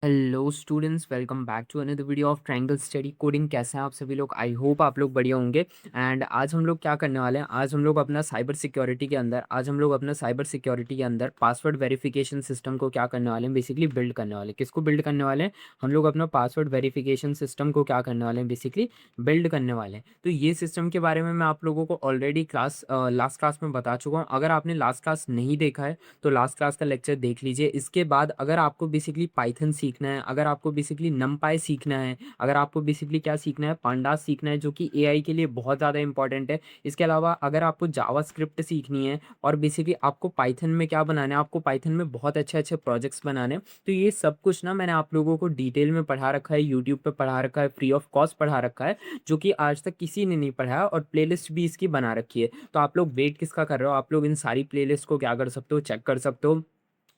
Hello students, welcome back to another video of triangle study coding. कैसे हैं आप सभी लोग? आई होप आप लोग बढ़िया होंगे। एंड आज हम लोग क्या करने वाले हैं, आज हम लोग अपना साइबर सिक्योरिटी के अंदर पासवर्ड वेरिफिकेशन सिस्टम को क्या करने वाले हैं, बेसिकली बिल्ड करने वाले हैं। किसको बिल्ड करने वाले हैं? हम लोग अपना पासवर्ड वेरिफिकेशन सिस्टम को क्या करने वाले हैं, बेसिकली बिल्ड करने वाले हैं। तो ये सिस्टम के बारे में मैं आप लोगों को ऑलरेडी लास्ट क्लास में बता चुका हूँ। अगर आपने लास्ट क्लास नहीं देखा है तो लास्ट क्लास का लेक्चर देख लीजिए। इसके बाद अगर आपको बेसिकली पाइथन सीखना है, अगर आपको बेसिकली नमपाई सीखना है, अगर आपको बेसिकली क्या सीखना है, पांडास सीखना है, जो कि एआई के लिए बहुत ज़्यादा इंपॉर्टेंट है। इसके अलावा अगर आपको जावास्क्रिप्ट सीखनी है और बेसिकली आपको पाइथन में क्या बनाना है, आपको पाइथन में बहुत अच्छे अच्छे प्रोजेक्ट्स बनाने हैं, तो ये सब कुछ ना मैंने आप लोगों को डिटेल में पढ़ा रखा है, यूट्यूब पे पढ़ा रखा है, फ्री ऑफ कॉस्ट पढ़ा रखा है, जो कि आज तक किसी ने नहीं पढ़ाया, और प्लेलिस्ट भी इसकी बना रखी है। तो आप लोग वेट किसका कर रहे हो? आप लोग इन सारी प्लेलिस्ट को क्या कर सकते हो, चेक कर सकते हो।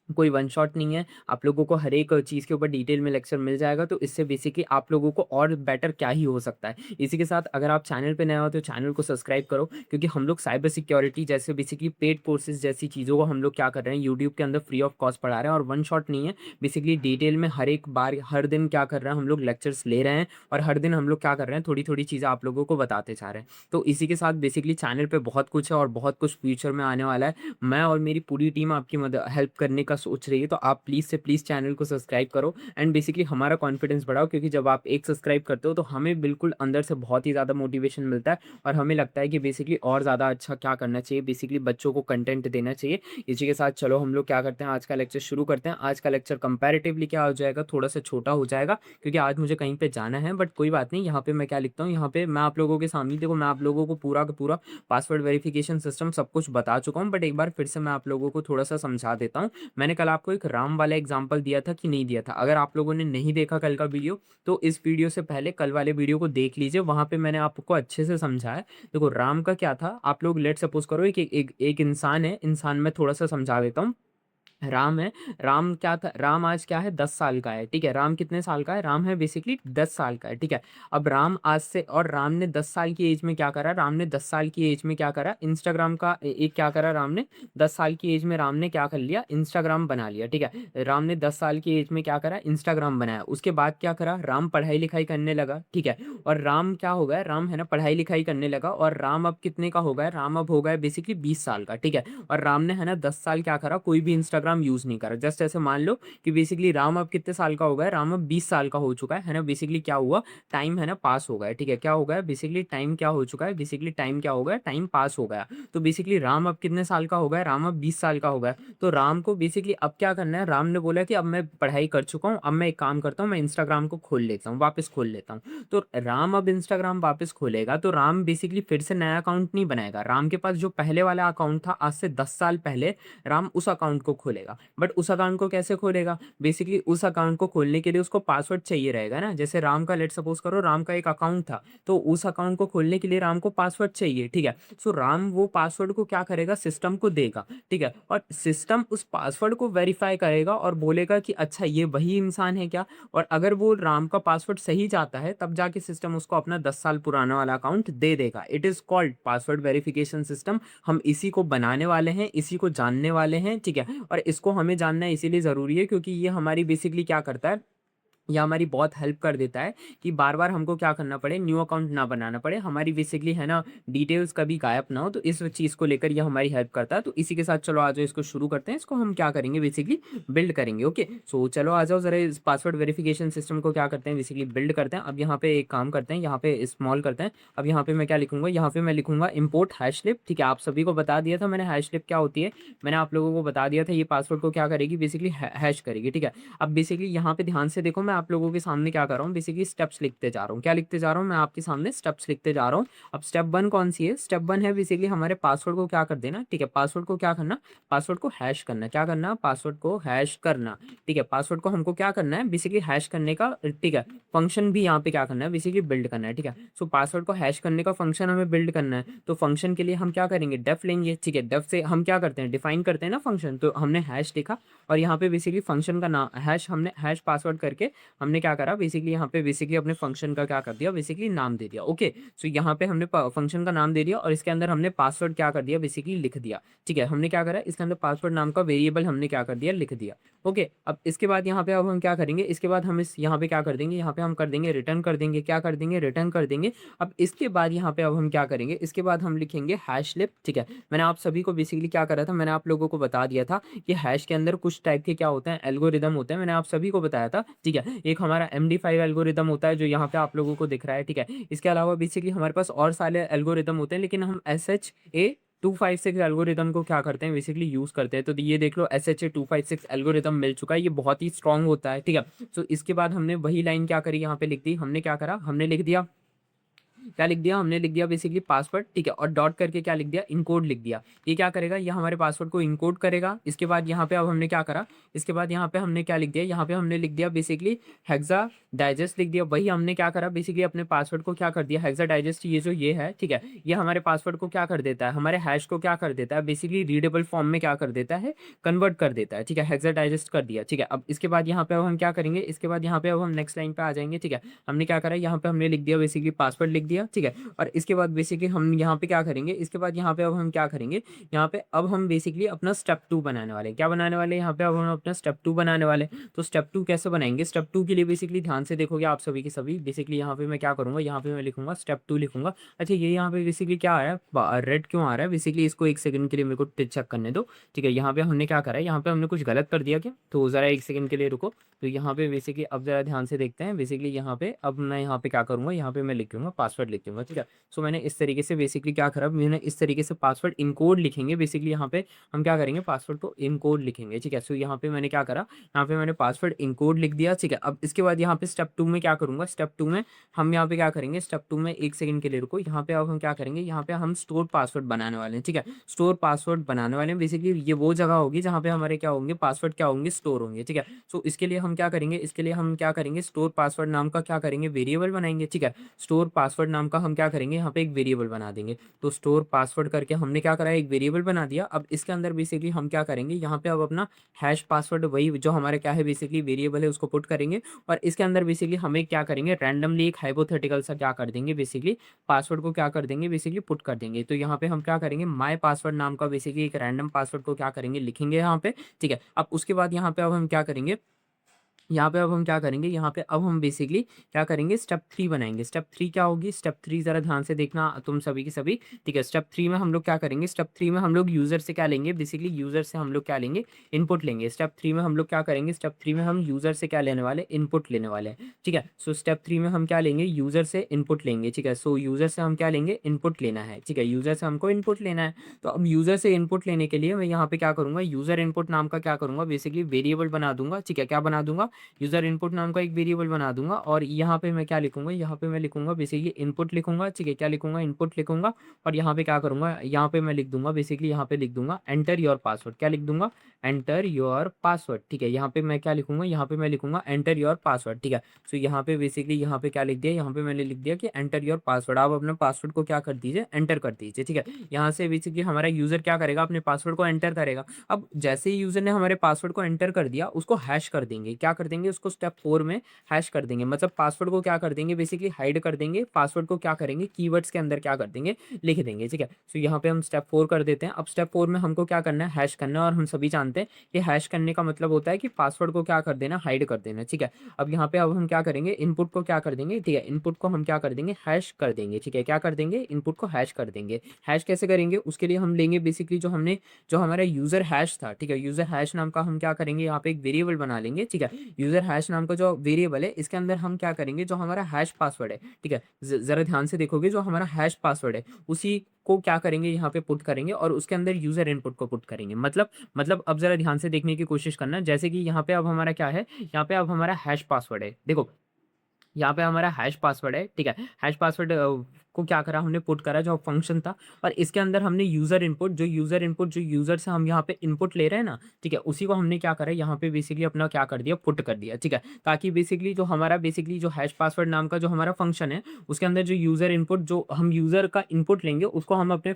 कोई वन शॉट नहीं है, आप लोगों को हर एक चीज़ के ऊपर डिटेल में लेक्चर मिल जाएगा। तो इससे बेसिकली आप लोगों को और बेटर क्या ही हो सकता है। इसी के साथ अगर आप चैनल पे नए हो तो चैनल को सब्सक्राइब करो, क्योंकि हम लोग साइबर सिक्योरिटी जैसे बेसिकली पेड कोर्सेज जैसी चीज़ों को हम लोग क्या कर रहे हैं, यूट्यूब के अंदर फ्री ऑफ कॉस्ट पढ़ा रहे हैं। और वन शॉट नहीं है, बेसिकली डिटेल में हर एक बार हर दिन क्या कर रहे हैं, हम लोग लेक्चर्स ले रहे हैं, और हर दिन हम लोग क्या कर रहे हैं, थोड़ी थोड़ी चीज़ें आप लोगों को बताते जा रहे हैं। तो इसी के साथ बेसिकली चैनल पे बहुत कुछ है और बहुत कुछ फ्यूचर में आने वाला है। मैं और मेरी पूरी टीम आपकी मदद हेल्प करने का सोच रही है। तो आप प्लीज़ से प्लीज़ चैनल को सब्सक्राइब करो एंड बेसिकली हमारा कॉन्फिडेंस बढ़ाओ, क्योंकि जब आप एक सब्सक्राइब करते हो तो हमें बिल्कुल अंदर से बहुत ही ज़्यादा मोटिवेशन मिलता है, और हमें लगता है कि बेसिकली और ज़्यादा अच्छा क्या करना चाहिए, बेसिकली बच्चों को कंटेंट देना चाहिए। इसी के साथ चलो हम लोग क्या करते हैं, आज का लेक्चर शुरू करते हैं। आज का लेक्चर कंपैरेटिवली क्या हो जाएगा, थोड़ा सा छोटा हो जाएगा, क्योंकि आज मुझे कहीं पे जाना है। बट कोई बात नहीं, यहाँ पे मैं क्या लिखता हूँ, यहाँ पे मैं आप लोगों के सामने देखो, मैं आप लोगों को पूरा का पूरा पासवर्ड वेरिफिकेशन सिस्टम सब कुछ बता चुका हूँ। बट एक बार फिर से मैं आप लोगों को थोड़ा सा समझा देता हूँ। मैंने कल आपको एक राम वाला एग्जांपल दिया था कि नहीं दिया था? अगर आप लोगों ने नहीं देखा कल का वीडियो, तो इस वीडियो से पहले कल वाले वीडियो को देख लीजिए, वहां पे मैंने आपको अच्छे से समझाया। देखो राम का क्या था, आप लोग लेट सपोज करो एक इंसान है, इंसान में थोड़ा सा समझा देता हूँ। राम है, राम क्या था, राम आज क्या है, 10 साल का है। ठीक है, राम कितने साल का है, राम है बेसिकली 10 साल का है। ठीक है, अब राम आज से, और राम ने 10 साल की एज में क्या करा, राम ने 10 साल की एज में क्या करा, इंस्टाग्राम का एक क्या करा राम ने, 10 साल की एज में राम ने क्या कर लिया, इंस्टाग्राम बना लिया। ठीक है, राम ने 10 साल की एज में क्या करा, इंस्टाग्राम बनाया। उसके बाद क्या करा, राम पढ़ाई लिखाई करने लगा। ठीक है, और राम क्या हो गया, राम है ना पढ़ाई लिखाई करने लगा, और राम अब कितने का हो गया, राम अब हो गया बेसिकली 20 साल का। ठीक है, और राम ने है ना 10 साल क्या करा, कोई भी इंस्टाग्राम यूज नहीं करा। जस्ट ऐसे मान लो कि बेसिकली राम अब कितने साल का हो गया, राम अब 20 साल का हो चुका है ना। बेसिकली क्या हुआ, टाइम है ना पास हो गया। ठीक है, क्या हो गया, बेसिकली टाइम क्या हो चुका है, बेसिकली टाइम क्या हो गया, टाइम पास हो गया। तो बेसिकली राम अब कितने साल का हो गया, राम अब 20 साल का हो गया। तो राम को बेसिकली अब क्या करना है, राम ने बोला कि अब मैं पढ़ाई कर चुका हूँ, अब मैं एक काम करता हूँ, मैं इंस्टाग्राम को खोल लेता हूँ, वापस खोल लेता हूँ। तो राम अब इंस्टाग्राम वापस खोलेगा, तो राम बेसिकली फिर से नया अकाउंट नहीं बनाएगा। राम के पास जो पहले वाला अकाउंट था आज से 10 साल पहले, राम उस अकाउंट को खोलेगा। बट उस अकाउंट को कैसे खोलेगा, बेसिकली उस अकाउंट को खोलने के लिए उसको पासवर्ड चाहिए रहेगा ना। जैसे राम का लेट सपोज करो, राम का एक अकाउंट था, तो उस अकाउंट को खोलने के लिए राम को पासवर्ड चाहिए। ठीक है, सो राम वो पासवर्ड को क्या करेगा, सिस्टम को देगा। ठीक है, और सिस्टम उस पासवर्ड को वेरीफाई करेगा और बोलेगा कि अच्छा ये वही इंसान है क्या। और अगर वो राम का पासवर्ड सही जाता है, तब जाके सिस्टम उसको अपना 10 साल पुराना वाला अकाउंट दे देगा। It is called password verification system. हम इसी को बनाने वाले हैं, इसी को जानने वाले हैं। ठीक है, और इसको हमें जानना इसीलिए ज़रूरी है क्योंकि ये हमारी बेसिकली क्या करता है, ये हमारी बहुत हेल्प कर देता है कि बार बार हमको क्या करना पड़े, न्यू अकाउंट ना बनाना पड़े, हमारी बेसिकली है ना डिटेल्स कभी गायब ना हो। तो इस चीज़ को लेकर ये हमारी हेल्प करता है। तो इसी के साथ चलो आ जाओ, इसको शुरू करते हैं। इसको हम क्या करेंगे, बेसिकली बिल्ड करेंगे। ओके, सो चलो आ जाओ जरा, इस पासवर्ड वेरिफिकेशन सिस्टम को क्या करते हैं, बेसिकली बिल्ड करते हैं। अब यहाँ पे एक काम करते हैं, यहाँ पे स्मॉल करते हैं। अब यहाँ पे मैं क्या लिखूंगा, यहाँ पे मैं लिखूंगा इम्पोर्ट हैशलिप। ठीक है, आप सभी को बता दिया था मैंने हैशलिप क्या होती है, मैंने आप लोगों को बता दिया था। ये पासवर्ड को क्या करेगी, बेसिकली हैश करेगी। ठीक है, अब बेसिकली यहाँ पे ध्यान से देखो, मैं आप लोगों के सामने क्या कर रहा हूँ, बेसिकली स्टेप्स लिखते जा रहा हूँ। क्या लिखते जा रहा हूँ, मैं आपके सामने स्टेप्स लिखते जा रहा हूँ। अब स्टेप 1 कौन सी है, स्टेप 1 है बेसिकली हमारे पासवर्ड को क्या कर देना। ठीक है, पासवर्ड को क्या करना, पासवर्ड को हैश करना। क्या करना, पासवर्ड को हैश करना। ठीक है, पासवर्ड को हमको क्या करना है, बेसिकली हैश करने का। ठीक है, फंक्शन भी यहाँ पे क्या करना है, बेसिकली बिल्ड करना है। ठीक है, सो पासवर्ड को हैश करने का फंक्शन हमें बिल्ड करना है। तो फंक्शन के लिए हम क्या करेंगे, डेफ लेंगे। ठीक है, डेफ से हम क्या करते हैं, डिफाइन करते हैं ना फंक्शन। तो हमने हैश लिखा, और यहाँ पे बेसिकली फंक्शन का नाम हैश, हमने हैश पासवर्ड करके हमने क्या करा बेसिकली यहाँ पे बेसिकली अपने फंक्शन का क्या कर दिया बेसिकली नाम दे दिया। ओके, सो यहाँ पे हमने फंक्शन का नाम दे दिया और इसके अंदर हमने पासवर्ड क्या कर दिया बेसिकली लिख दिया। ठीक है, हमने क्या करा इसके अंदर पासवर्ड नाम का वेरिएबल हमने क्या कर दिया लिख दिया। ओके, अब इसके बाद यहाँ पे अब हम क्या करेंगे, इसके बाद हम इस यहाँ पे क्या कर देंगे, यहाँ पे हम कर देंगे रिटर्न कर देंगे, क्या कर देंगे रिटर्न कर देंगे। अब इसके बाद यहाँ पे अब हम क्या करेंगे, इसके बाद हम लिखेंगे हैश लिप। ठीक है, मैंने आप सभी को बेसिकली क्या करा था, मैंने आप लोगों को बता दिया था कि हैश के अंदर कुछ टाइप के क्या होते हैं एल्गोरिदम होते हैं, मैंने आप सभी को बताया था। ठीक है, एक हमारा MD5 एल्गोरिदम होता है जो यहाँ पे आप लोगों को दिख रहा है। ठीक है, इसके अलावा बेसिकली हमारे पास और सारे एल्गोरिदम होते हैं, लेकिन हम SHA-256 एल्गोरिदम को क्या करते हैं बेसिकली यूज़ करते हैं। तो ये देख लो SHA-256 एल्गोरिदम मिल चुका है, ये बहुत ही स्ट्रांग होता है। ठीक है, तो इसके बाद हमने वही लाइन क्या करी यहाँ पे लिख दी, हमने क्या करा, हमने लिख दिया, क्या लिख दिया, हमने लिख दिया बेसिकली पासवर्ड। ठीक है, और डॉट करके क्या लिख दिया, इनकोड लिख दिया। ये क्या करेगा, ये हमारे पासवर्ड को इनकोड करेगा। इसके बाद यहाँ पे अब हमने क्या करा, इसके बाद यहाँ पे हमने क्या लिख दिया, यहाँ पे हमने लिख दिया बेसिकली हेक्सा डाइजेस्ट लिख दिया। वही हमने क्या करा बेसिकली अपने पासवर्ड को क्या कर दिया, हेक्सा डाइजेस्ट ये जो ये है। ठीक है, ये हमारे पासवर्ड को क्या कर देता है, हमारे हैश को क्या कर देता है बेसिकली रीडेबल फॉर्म में क्या कर देता है, कन्वर्ट कर देता है। ठीक है, हेक्सा डाइजेस्ट कर दिया। ठीक है, अब इसके बाद यहाँ पे अब हम क्या करेंगे, इसके बाद यहाँ पे अब हम नेक्स्ट लाइन पे आ जाएंगे। ठीक है, हमने क्या करा, यहाँ पे हमने लिख दिया बेसिकली पासवर्ड लिख दिया। ठीक है, और इसके बाद बेसिकली हम यहाँ पे क्या करेंगे, इसके बाद यहाँ पे अब हम क्या करेंगे, यहाँ पे अब हम बेसिकली अपना स्टेप 2 बनाने वाले हैं। क्या बनाने वाले हैं, यहाँ पे अब हम अपना स्टेप 2 बनाने वाले हैं। तो स्टेप 2 कैसे बनाएंगे, स्टेप 2 के लिए बेसिकली ध्यान से देखोगे आप सभी के सभी, बेसिकली यहाँ पे मैं क्या करूँगा, यहाँ पे मैं लिखूंगा स्टेप 2 लिखूंगा। अच्छा, ये यहाँ पे बेसिकली क्या आ रहा है, रेड क्यों आ रहा है, बेसिकली इसको एक सेकंड के लिए मेरे को चेक करने दो। ठीक है, यहाँ पे हमने क्या करा है, यहाँ पे हमने कुछ गलत कर दिया क्या, तो ज़रा एक सेकंड के लिए रुको। तो यहाँ पे बेसिकली अब ज़रा ध्यान से देखते हैं, बेसिकली यहाँ पे अब मैं यहाँ पे क्या करूँगा, यहाँ पे मैं लिखूंगा पासवर्ड लिख दूंगा। ठीक है, सो मैंने इस तरीके से बेसिकली क्या करा, मैंने इस तरीके से पासवर्ड इनकोड लिखेंगे। बेसिकली यहाँ पे हम क्या करेंगे, पासवर्ड को इनकोड लिखेंगे। ठीक है, सो यहाँ पे मैंने क्या करा, यहाँ पे मैंने पासवर्ड इनकोड लिख दिया। ठीक है, अब इसके बाद यहाँ पे स्टेप 2 में क्या करूँगा, स्टेप 2 में हम यहाँ पे क्या करेंगे, स्टेप 2 में एक सेकंड के लिए रुको। यहाँ पे अब हम क्या करेंगे, यहाँ पे हम स्टोर पासवर्ड बनाने वाले हैं। ठीक है, स्टोर पासवर्ड बनाने वाले हैं। बेसिकली ये वो जगह होगी जहाँ पे हमारे क्या होंगे, पासवर्ड क्या होंगे, स्टोर होंगे। ठीक है, सो इसके लिए हम क्या करेंगे, इसके लिए हम क्या करेंगे, स्टोर पासवर्ड नाम का क्या करेंगे, वेरिएबल बनाएंगे। ठीक है, स्टोर पासवर्ड नाम का हम क्या करेंगे, यहाँ पे एक वेरिएबल बना देंगे। तो स्टोर पासवर्ड करके हमने क्या करा, एक वेरिएबल बना दिया। अब इसके अंदर बेसिकली हम क्या करेंगे, यहाँ पे अब अपना हैश पासवर्ड वही जो हमारे क्या है बेसिकली वेरिएबल है उसको पुट करेंगे। और इसके अंदर बेसिकली हमें क्या करेंगे, रैंडमली एक हाइपोथेटिकल सा क्या कर देंगे, बेसिकली पासवर्ड को क्या कर देंगे, बेसिकली पुट कर देंगे। तो यहाँ पे हम क्या करेंगे, माई पासवर्ड नाम का बेसिकली एक रैंडम पासवर्ड को क्या करेंगे, लिखेंगे यहाँ पे। ठीक है, अब उसके बाद यहाँ पे अब हम क्या करेंगे, यहाँ पे अब हम क्या करेंगे, यहाँ पे अब हम बेसिकली क्या करेंगे, स्टेप 3 बनाएंगे। स्टेप 3 क्या होगी, स्टेप 3 ज़रा ध्यान से देखना तुम सभी की सभी। ठीक है, स्टेप 3 में हम लोग क्या करेंगे, स्टेप 3 में हम लोग यूज़र से क्या लेंगे, बेसिकली यूज़र से हम लोग क्या लेंगे, इनपुट लेंगे। स्टेप 3 में हम लोग क्या करेंगे, स्टेप 3 में हम यूज़र से क्या लेने वाले, इनपुट लेने वाले हैं। ठीक है, सो स्टेप 3 में हम क्या लेंगे, यूज़र से इनपुट लेंगे। ठीक है, सो यूज़र से हम क्या लेंगे, इनपुट लेना है। ठीक है, यूज़र से हमको इनपुट लेना है। तो अब यूज़र से इनपुट लेने के लिए मैं यहाँ पे क्या करूँगा, यूज़र इनपुट नाम का क्या करूँगा, बेसिकली वेरिएबल बना दूंगा। ठीक है, क्या बना दूंगा, यूज़र इनपुट नाम का एक वेरिएबल बना दूंगा। और यहाँ पे मैं क्या लिखूंगा, यहाँ पे मैं लिखूंगा बेसिकली इनपुट लिखूंगा। ठीक है, क्या लिखूंगा, इनपुट लिखूंगा। और यहाँ पे क्या करूंगा, यहाँ पे मैं लिख दूंगा बेसिकली, यहाँ पे लिख दूंगा एंटर योर पासवर्ड। क्या लिख दूंगा, एंटर योर पासवर्ड। ठीक है, यहाँ पे मैं क्या लिखूंगा, यहाँ पे मैं लिखूंगा एंटर योर पासवर्ड। ठीक है, सो यहाँ पे बेसिकली यहाँ पे क्या लिख दिया, यहाँ पे मैंने लिख दिया कि एंटर योर पासवर्ड। आप अपने पासवर्ड को क्या कर दीजिए, एंटर कर दीजिए। ठीक है, यहाँ से बेसिकली हमारा यूजर क्या करेगा, अपने पासवर्ड को एंटर करेगा। अब जैसे ही यूजर ने हमारे पासवर्ड को एंटर कर दिया, उसको हैश कर देंगे। क्या कर देंगे, उसको स्टेप 4 में हैश कर देंगे। मतलब पासवर्ड को क्या कर देंगे, बेसिकली हाइड कर देंगे। पासवर्ड को क्या करेंगे, कीवर्ड्स के अंदर क्या कर देंगे, लिख देंगे। ठीक है, सो यहाँ पे हम स्टेप 4 कर देते हैं। अब स्टेप 4 में हमको क्या करना है, हैश करना है। और हम सभी जानते हैं कि हैश करने का मतलब होता है कि पासवर्ड को क्या कर देना, हाइड कर देना। ठीक है, अब यहाँ पे अब हम क्या करेंगे, इनपुट को क्या कर देंगे, ठीक है, इनपुट को हम क्या कर देंगे, हैश कर देंगे। ठीक है, क्या कर देंगे, इनपुट को हैश कर देंगे। हैश कैसे करेंगे, उसके लिए हम लेंगे बेसिकली जो हमारा यूजर हैश था। ठीक है, यूजर हैश नाम का हम क्या करेंगे, यहाँ पे एक वेरिएबल बना लेंगे। ठीक है, यूजर हैश नाम का जो वेरिएबल है, इसके अंदर हम क्या करेंगे, जो हमारा हैश पासवर्ड है। ठीक है, जरा ध्यान से देखोगे, जो हमारा हैश पासवर्ड है उसी को क्या करेंगे, यहाँ पे पुट करेंगे। और उसके अंदर यूजर इनपुट को पुट करेंगे। मतलब अब जरा ध्यान से देखने की कोशिश करना। जैसे कि यहाँ पे अब हमारा क्या है, यहाँ पे अब हमारा हैश पासवर्ड है। देखो, यहाँ पे हमारा हैश पासवर्ड है। ठीक है, हैश पासवर्ड को क्या करा, हमने पुट करा जो फंक्शन था, और इसके अंदर हमने यूज़र यूज़र से हम यहाँ पे इनपुट ले रहे हैं ना, ठीक है? उसी को हमने क्या करा, यहाँ पे बेसिकली अपना क्या कर दिया, पुट कर दिया, ठीक है? ताकि बेसिकली जो हमारा बेसिकली जो हैश पासवर्ड नाम का जो हमारा फंक्शन है, उसके अंदर जो यूज़र इनपुट, जो हम यूज़र का इनपुट लेंगे, उसको हम अपने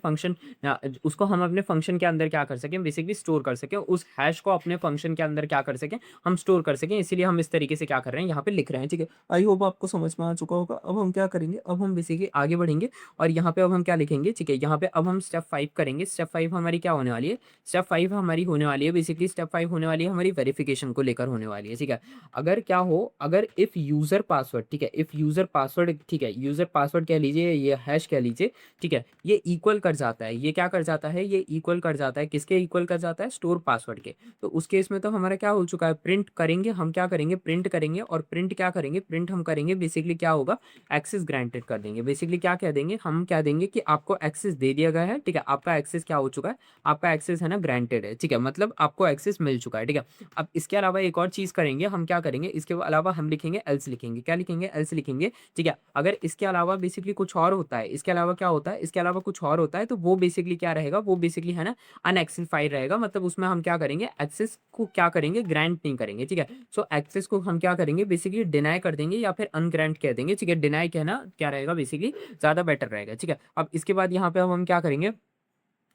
फंक्शन के अंदर क्या कर सकें, बेसिकली स्टोर कर सकें। उस हैश को अपने फंक्शन के अंदर क्या कर सकें, हम स्टोर कर सकें। इसीलिए हम इस तरीके से क्या कर रहे हैं, यहाँ पे लिख रहे हैं, ठीक है? आई होप आपको समझ में आ चुका होगा। अब हम क्या करेंगे, अब हम बेसिकली आगे बढ़ेंगे और यहाँ पे अब हम क्या लिखेंगे, ठीक है? यहाँ पे अब हम स्टेप 5 करेंगे। स्टेप 5 हमारी क्या होने वाली है? स्टेप 5 हमारी होने वाली है, बेसिकली स्टेप 5 होने वाली है हमारी वेरिफिकेशन को लेकर होने वाली है, ठीक है? अगर क्या हो, अगर इफ यूज़र पासवर्ड, ठीक है? इफ यूज़र पासवर्ड, ठीक है? यूज़र पासवर्ड कह लीजिए, ये हैश कह लीजिए, ठीक है? ये इक्वल कर जाता है, ये क्या कर जाता है, ये इक्वल कर जाता है, किसके इक्वल कर जाता है? स्टोर पासवर्ड के। तो उस केस में तो हमारा क्या हो चुका है, प्रिंट करेंगे, हम क्या करेंगे, प्रिंट करेंगे, और प्रिंट क्या करेंगे, प्रिंट हम करेंगे, बेसिकली क्या होगा, एक्सेस ग्रांटेड कर देंगे। बेसिकली क्या कह देंगे, हम क्या देंगे कि आपको एक्सेस दे दिया गया है, ठीक है? आपका एक्सेस क्या हो चुका है, आपका एक्सेस है ना ग्रांटेड है, ठीक है? मतलब आपको एक्सेस मिल चुका है, ठीक है? अब इसके अलावा एक और चीज़ करेंगे, हम क्या करेंगे, इसके अलावा हम लिखेंगे एल्स, लिखेंगे, क्या लिखेंगे, एल्स लिखेंगे, ठीक है? अगर इसके अलावा बेसिकली कुछ और होता है, इसके अलावा क्या होता है, इसके अलावा कुछ और होता है, तो वो बेसिकली क्या रहेगा, वो बेसिकली है ना अनएक्सेसिफाइड रहेगा। मतलब उसमें हम क्या करेंगे, एक्सेस को क्या करेंगे, ग्रांट नहीं करेंगे, ठीक है? सो एक्सेस को हम क्या करेंगे, बेसिकली डिनाई कर देंगे या फिर अनग्रांट कह देंगे, ठीक है? डिनाई कहना क्या रहेगा, बेसिकली ज़्यादा बेटर रहेगा, ठीक है? अब इसके बाद यहाँ पे अब हम क्या करेंगे,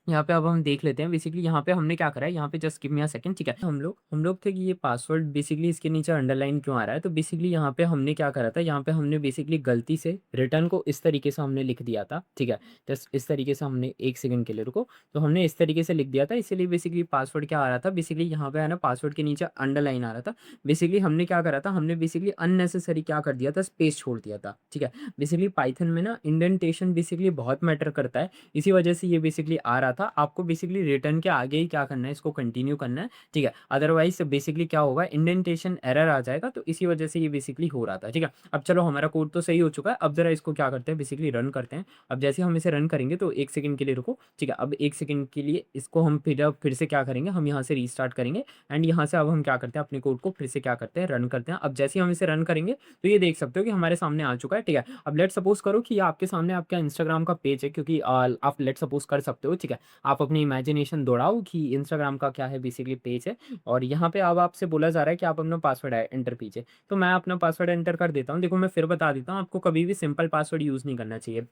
यहाँ पे अब हम देख लेते हैं बेसिकली यहाँ पे हमने क्या करा है, यहाँ पे just give me a second, ठीक है? हम लोग थे कि ये पासवर्ड बेसिकली इसके नीचे अंडरलाइन क्यों आ रहा है, तो बेसिकली यहाँ पे हमने क्या करा था, यहाँ पे हमने बेसिकली गलती से रिटर्न को इस तरीके से हमने लिख दिया था, ठीक है? जस्ट इस तरीके से हमने, एक सेकंड के लिए रुको, तो हमने इस तरीके से लिख दिया था, इसीलिए बेसिकली पासवर्ड क्या आ रहा था, बेसिकली यहाँ पे है ना पासवर्ड के नीचे अंडरलाइन आ रहा था। बेसिकली हमने क्या करा था, हमने बेसिकली अननेसेसरी क्या कर दिया था, स्पेस छोड़ दिया था, ठीक है? बेसिकली पाइथन में ना इंडेंटेशन बेसिकली बहुत मैटर करता है, इसी वजह से ये बेसिकली आ रहा था। आपको बेसिकली रिटर्न के आगे ही क्या करना है, इसको कंटिन्यू करना है, ठीक है? अदरवाइज बेसिकली क्या होगा, इंडेंटेशन एरर आ जाएगा, तो इसी वजह से ये बेसिकली हो रहा था, ठीक है? अब चलो हमारा कोड तो सही हो चुका है, अब जरा इसको क्या करते हैं, बेसिकली रन करते हैं। अब जैसे हम इसे रन करेंगे तो एक सेकंड के लिए रुको, ठीक है? अब एक सेकंड के लिए इसको हम फिर से क्या करेंगे, हम यहाँ से रीस्टार्ट करेंगे, एंड यहाँ से अब हम क्या करते हैं, अपने कोड को फिर से क्या करते हैं, रन करते हैं। अब जैसे ही हम इसे रन करेंगे तो ये देख सकते हो कि हमारे सामने आ चुका है, ठीक है? अब लेट सपोज करो कि ये आपके सामने आपका इंस्टाग्राम का पेज है, क्योंकि आप लेट सपोज कर सकते हो, ठीक है? आप अपनी इमेजिनेशन दौड़ाओ कि इंस्टाग्राम का क्या है, बेसिकली पेज है, और यहाँ पे अब आपसे बोला जा रहा है कि आप अपना पासवर्ड एंटर कीजिए। तो मैं अपना पासवर्ड एंटर कर देता हूँ। देखो मैं फिर बता देता हूँ, आपको कभी भी सिंपल पासवर्ड यूज़ नहीं करना चाहिए।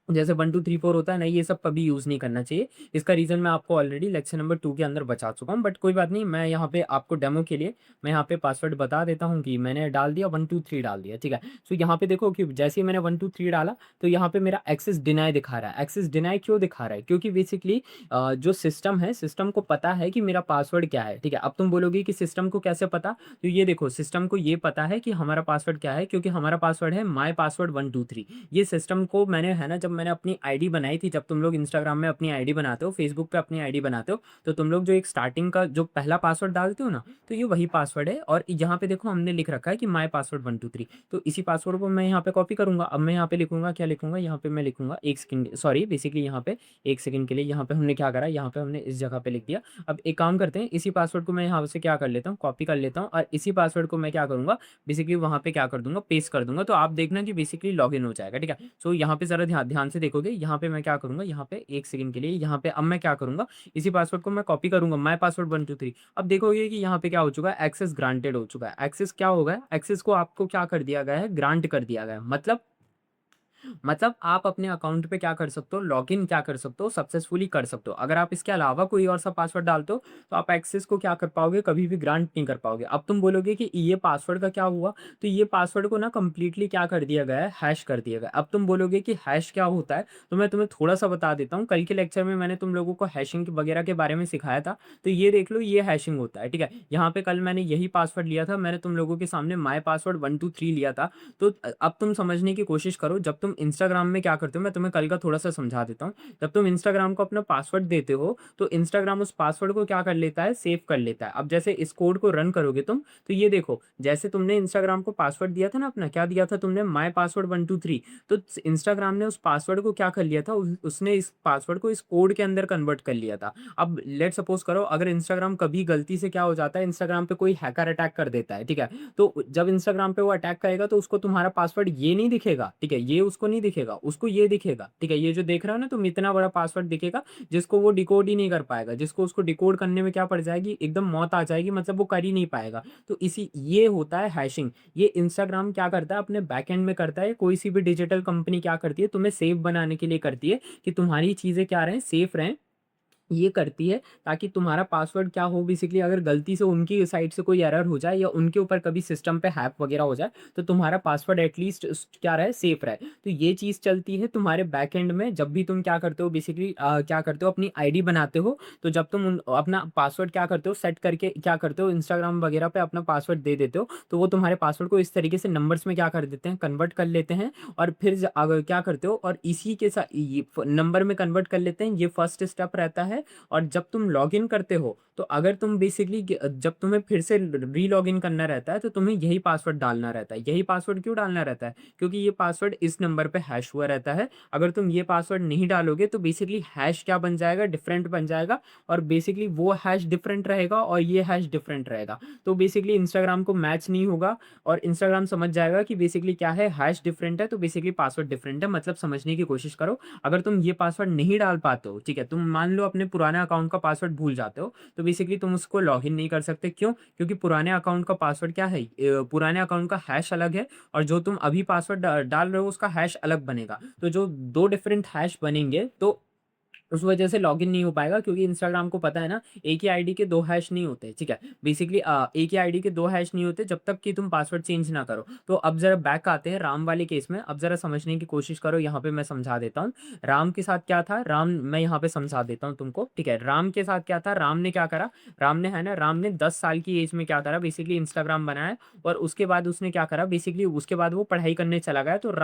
जैसे 1 2 3 4 होता है ना, ये सब कभी यूज़ नहीं करना चाहिए। इसका रीज़न मैं आपको ऑलरेडी लेक्चर नंबर 2 के अंदर बता चुका हूँ, बट कोई बात नहीं, मैं यहाँ पे आपको डेमो के लिए मैं यहाँ पे पासवर्ड बता देता हूँ कि मैंने डाल दिया 1 2 3 डाल दिया, ठीक है? सो यहाँ पे देखो कि जैसे ही मैंने 1 2 3 डाला, तो यहाँ पे मेरा एक्सेस डिनाई दिखा रहा है। एक्सेस डिनाई क्यों दिखा रहा है? क्योंकि बेसिकली जो सिस्टम है, सिस्टम को पता है कि मेरा पासवर्ड क्या है, ठीक है? अब तुम बोलोगे कि सिस्टम को कैसे पता? तो ये देखो, सिस्टम को ये पता है कि हमारा पासवर्ड क्या है, क्योंकि हमारा पासवर्ड है माय पासवर्ड 1 2 3। ये सिस्टम को मैंने है ना, जब मैंने अपनी आईडी बनाई थी, जब तुम लोग इंस्टाग्राम में अपनी आईडी बनाते हो, फेसबुक पे अपनी आईडी बनाते हो, तो तुम लोग जो एक स्टार्टिंग का जो पहला पासवर्ड डालते हो ना, तो ये वही पासवर्ड है। और यहाँ पे देखो हमने लिख रखा है कि माय पासवर्ड 1 2 3, तो इसी पासवर्ड को मैं यहाँ पे कॉपी करूंगा। अब मैं यहाँ पे लिखूंगा, क्या लिखूंगा, यहाँ पे मैं लिखूंगा, एक सेकंड, सॉरी, बेसिकली यहाँ पे एक सेकंड के लिए यहाँ पे हमने क्या करा, यहाँ पे हमने इस जगह पे लिख दिया। अब एक काम करते हैं, इसी पासवर्ड को मैं यहाँ से क्या कर लेता हूँ, कॉपी कर लेता हूँ, और इसी पासवर्ड को मैं क्या करूँगा, बेसिकली वहाँ पे क्या कर दूंगा, पेस्ट कर दूंगा। तो आप देखना कि बेसिकली लॉगिन हो जाएगा, ठीक है? सो यहाँ पे जरा ध्यान ध्यान से देखोगे, यहाँ पे मैं क्या करूँगा, यहाँ पे एक सेकंड के लिए यहाँ पे अब मैं क्या करूँगा, इसी पासवर्ड को मैं कॉपी करूँगा, माय पासवर्ड 1 2 3। अब देखोगे कि यहाँ पे क्या हो चुका है, एक्सेस ग्रांटेड हो चुका है। एक्सेस क्या हो गया, एक्सेस को आपको क्या कर दिया गया है, ग्रांट कर दिया गया है। मतलब आप अपने अकाउंट पे क्या कर सकते हो, लॉगिन क्या कर सकते हो, सक्सेसफुली कर सकते हो। अगर आप इसके अलावा कोई और सा पासवर्ड डालते हो, तो आप एक्सेस को क्या कर पाओगे, कभी भी ग्रांट नहीं कर पाओगे। अब तुम बोलोगे कि ये पासवर्ड का क्या हुआ, तो ये पासवर्ड को ना कंप्लीटली क्या कर दिया गया है, हैश कर दिया गया। अब तुम बोलोगे कि हैश क्या होता है, तो मैं तुम्हें थोड़ा सा बता देता हूँ। कल के लेक्चर में मैंने तुम लोगों को हैशिंग वगैरह के बारे में सिखाया था, तो ये देख लो, ये हैशिंग होता है, ठीक है? यहाँ पे कल मैंने यही पासवर्ड लिया था, मैंने तुम लोगों के सामने माय पासवर्ड 1 2 3 लिया था। तो अब तुम समझने की कोशिश करो, जब तुम इंस्टाग्राम में क्या करते हो, मैं तुम्हें कल का थोड़ा सा समझा देता हूँ। जब तुम इंस्टाग्राम को अपना पासवर्ड देते हो, तो इंस्टाग्राम उस पासवर्ड को क्या कर लेता है, सेव कर लेता है। अब जैसे इस कोड को रन करोगे तुम, तो ये देखो, जैसे तुमने इंस्टाग्राम को पासवर्ड दिया था ना अपना, क्या दिया था तुमने, माय पासवर्ड 1 2 3, तो इंस्टाग्राम ने उस पासवर्ड को क्या कर लिया था, उसने इस पासवर्ड को इस कोड के अंदर कन्वर्ट कर लिया था। अब लेट सपोज करो, अगर इंस्टाग्राम कभी गलती से क्या हो जाता है, इंस्टाग्राम पे कोई हैकर अटैक कर देता है, ठीक है? तो जब इंस्टाग्राम पे वो अटैक करेगा, तो उसको तुम्हारा पासवर्ड ये नहीं दिखेगा, ठीक है? ये उसको उसको नहीं दिखेगा, उसको ये दिखेगा, ठीक है? ये जो देख रहा हो ना तुम, इतना बड़ा पासवर्ड दिखेगा जिसको वो डिकोड ही नहीं कर पाएगा, जिसको उसको डिकोड करने में क्या पड़ जाएगी, एकदम मौत आ जाएगी, मतलब वो कर ही नहीं पाएगा। तो इसी ये होता है हैशिंग। ये इंस्टाग्राम क्या करता है अपने बैकएंड में करता है, कोई सी भी डिजिटल कंपनी क्या करती है, तुम्हें सेफ बनाने के लिए करती है कि तुम्हारी चीज़ें क्या रहें, सेफ रहें। ये करती है ताकि तुम्हारा पासवर्ड क्या हो, बेसिकली अगर गलती से उनकी साइड से कोई एरर हो जाए या उनके ऊपर कभी सिस्टम पे हैक वगैरह हो जाए, तो तुम्हारा पासवर्ड एटलीस्ट क्या रहे, सेफ रहे। तो ये चीज़ चलती है तुम्हारे बैकएंड में। जब भी तुम क्या करते हो, बेसिकली क्या करते हो, अपनी आईडी बनाते हो, तो जब तुम अपना पासवर्ड क्या करते हो, सेट करके क्या करते हो, इंस्टाग्राम वगैरह पे अपना पासवर्ड दे देते हो, तो वो तुम्हारे पासवर्ड को इस तरीके से नंबर्स में क्या कर देते हैं, कन्वर्ट कर लेते हैं। और फिर अगर क्या करते हो, और इसी के साथ ये नंबर में कन्वर्ट कर लेते हैं, ये फर्स्ट स्टेप रहता है। और जब तुम लॉगिन करते हो, तो अगर तुम बेसिकली जब तुम्हें फिर से री लॉगिन करना रहता है, तो तुम्हें यही पासवर्ड डालना रहता है। यही पासवर्ड क्यों डालना रहता है, क्योंकि ये पासवर्ड इस नंबर पे हैश हुआ रहता है। अगर तुम ये पासवर्ड नहीं डालोगे तो बेसिकली हैश क्या बन जाएगा, डिफरेंट बन जाएगा। और बेसिकली वो हैश डिफरेंट रहेगा और ये हैश डिफरेंट रहेगा, तो बेसिकली इंस्टाग्राम को मैच नहीं होगा। और इंस्टाग्राम समझ जाएगा कि बेसिकली क्या है, हैश डिफरेंट है, तो बेसिकली पासवर्ड डिफरेंट है। मतलब समझने की कोशिश करो। अगर तुम ये पासवर्ड नहीं डाल पाते हो, ठीक है, तुम मान लो अपने पुराने अकाउंट का पासवर्ड भूल जाते हो, तो बेसिकली तुम उसको लॉगिन नहीं कर सकते। क्यों? क्योंकि पुराने अकाउंट का पासवर्ड क्या है, पुराने अकाउंट का हैश अलग है, और जो तुम अभी पासवर्ड डाल रहे हो उसका हैश अलग बनेगा। तो जो दो डिफरेंट हैश बनेंगे, तो उस वजह से लॉगिन नहीं हो पाएगा, क्योंकि इंस्टाग्राम को पता है ना, एक ही आईडी के दो हैश नहीं होते, ठीक है? बेसिकली एक ही आईडी के दो हैश नहीं होते जब तक कि तुम पासवर्ड चेंज ना करो। तो अब जरा बैक आते हैं राम वाले केस में। अब जरा समझने की कोशिश करो, यहाँ पे मैं समझा देता हूँ। राम के साथ क्या था, राम मैं यहाँ पे समझा देता हूँ तुमको, ठीक है? राम के साथ क्या था, राम ने क्या करा, राम ने है ना, राम ने 10 साल की एज में क्या करा, बेसिकली इंस्टाग्राम बनाया। और उसके बाद उसने क्या करा, बेसिकली उसके बाद वो पढ़ाई करने चला गया। तो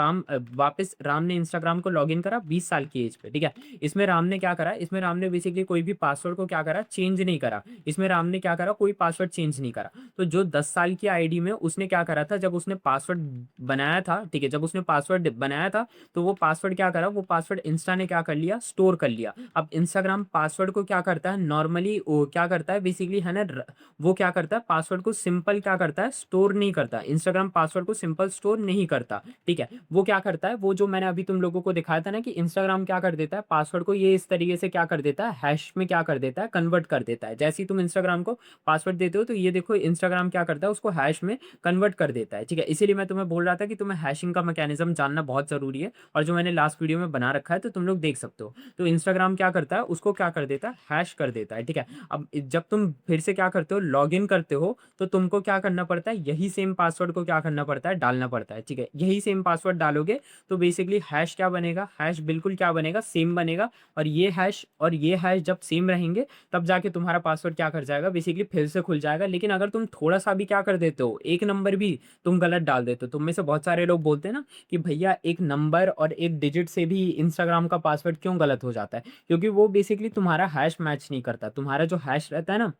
वापस राम ने इंस्टाग्राम को लॉगिन करा 20 साल की एज पे, ठीक है? इसमें राम ने क्या करा, इसमें राम ने बेसिकली कोई भी पासवर्ड को क्या करा, चेंज नहीं करा। इसमें राम ने क्या करा, कोई पासवर्ड चेंज नहीं करा। तो जो 10 साल की आईडी में उसने क्या करा था, जब उसने पासवर्ड बनाया था, ठीक है, जब उसने पासवर्ड बनाया था, तो वो पासवर्ड क्या करा, वो पासवर्ड इंस्टा ने क्या कर लिया, स्टोर कर लिया। अब इंस्टाग्राम पासवर्ड को क्या करता है, नॉर्मली वो क्या करता है बेसिकली, है ना, वो क्या करता है, पासवर्ड को सिंपल क्या करता है, स्टोर नहीं करता। इंस्टाग्राम पासवर्ड को सिंपल स्टोर नहीं करता, ठीक है? वो क्या करता है, वो जो मैंने अभी तुम लोगों को दिखाया था ना, कि इंस्टाग्राम क्या कर देता है, पासवर्ड को ये इस तरीके से क्या कर देता है, हैश में क्या कर देता है, कन्वर्ट कर देता है। जैसे ही तुम इंस्टाग्राम को पासवर्ड देते हो, तो ये देखो इंस्टाग्राम क्या करता है, उसको हैश में कन्वर्ट कर देता है, ठीक है? इसीलिए मैं तुम्हें बोल रहा था कि तुम्हें हैशिंग का मैकेनिज्म जानना बहुत जरूरी है, और जो मैंने लास्ट वीडियो में बना रखा है, तो तुम लोग देख सकते हो। तो इंस्टाग्राम क्या करता है, उसको क्या कर देता है, हैश कर देता है, ठीक है? अब जब तुम फिर से क्या करते हो, लॉग इन करते हो, तो तुमको क्या करना पड़ता है, यही सेम पासवर्ड को क्या करना पड़ता है, डालना पड़ता है, ठीक है? यही सेम पासवर्ड डालोगे तो बेसिकली हैश क्या बनेगा, हैश बिल्कुल क्या बनेगा, सेम बनेगा। और ये हैश जब सेम रहेंगे, तब जाके तुम्हारा पासवर्ड क्या कर जाएगा, बेसिकली फिर से खुल जाएगा। लेकिन अगर तुम थोड़ा सा भी क्या कर देते हो, एक नंबर भी तुम गलत डाल देते हो, तुम में से बहुत सारे लोग बोलते हैं ना कि भैया एक नंबर और एक डिजिट से भी इंस्टाग्राम का पासवर्ड क्यों गलत हो जाता है, क्योंकि वो बेसिकली तुम्हारा हैश मैच नहीं करता। तुम्हारा जो हैश रहता है ना,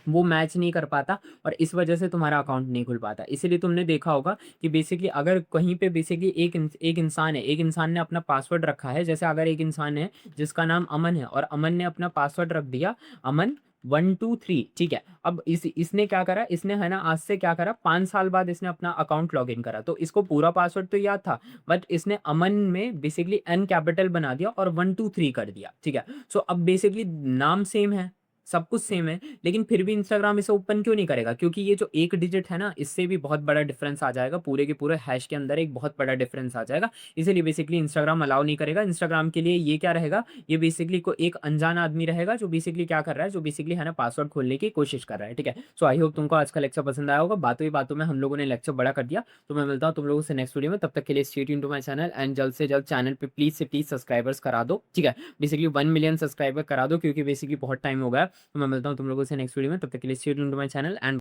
वो मैच नहीं कर पाता, और इस वजह से तुम्हारा अकाउंट नहीं खुल पाता। इसीलिए तुमने देखा होगा कि बेसिकली अगर कहीं पे बेसिकली एक इंसान है, एक इंसान ने अपना पासवर्ड रखा है, जैसे अगर एक इंसान है जिसका नाम अमन है, और अमन ने अपना पासवर्ड रख दिया अमन 123, ठीक है? अब इसने क्या करा, इसने है ना, आज से क्या करा, 5 साल बाद इसने अपना अकाउंट लॉग इन करा, तो इसको पूरा पासवर्ड तो याद था, बट इसने अमन में बेसिकली एन कैपिटल बना दिया और 123 कर दिया, ठीक है? सो अब बेसिकली नाम सेम है, सब कुछ सेम है, लेकिन फिर भी इंस्टाग्राम इसे ओपन क्यों नहीं करेगा, क्योंकि ये जो एक डिजिट है ना, इससे भी बहुत बड़ा डिफरेंस आ जाएगा, पूरे के पूरे हैश के अंदर एक बहुत बड़ा डिफरेंस आ जाएगा। इसीलिए बेसिकली इंस्टाग्राम अलाउ नहीं करेगा। इंस्टाग्राम के लिए ये क्या रहेगा, ये बेसिकली को एक अनजान आदमी रहेगा, जो बेसिकली क्या कर रहा है, जो बेसिकली है ना, पासवर्ड खोलने की कोशिश कर रहा है, ठीक है? सो आई होप तुमको आज का लेक्चर पसंद आया होगा। बातों ही बातों में हम लोगों ने लेक्चर बड़ा कर दिया। तो मैं मिलता हूँ तुम लोगों से नेक्स्ट वीडियो में, तब तक के लिए stay tuned to my channel, and जल्द से जल्द चैनल पे प्लीज से प्लीज सब्सक्राइबर्स करा दो, ठीक है? बेसिकली 1 मिलियन सब्सक्राइबर करा दो, क्योंकि बेसिकली बहुत टाइम हो गया। तो मैं मिलता हूँ तुम लोगों से नेक्स्ट वीडियो में, तब तक के लिए stay tuned to my channel and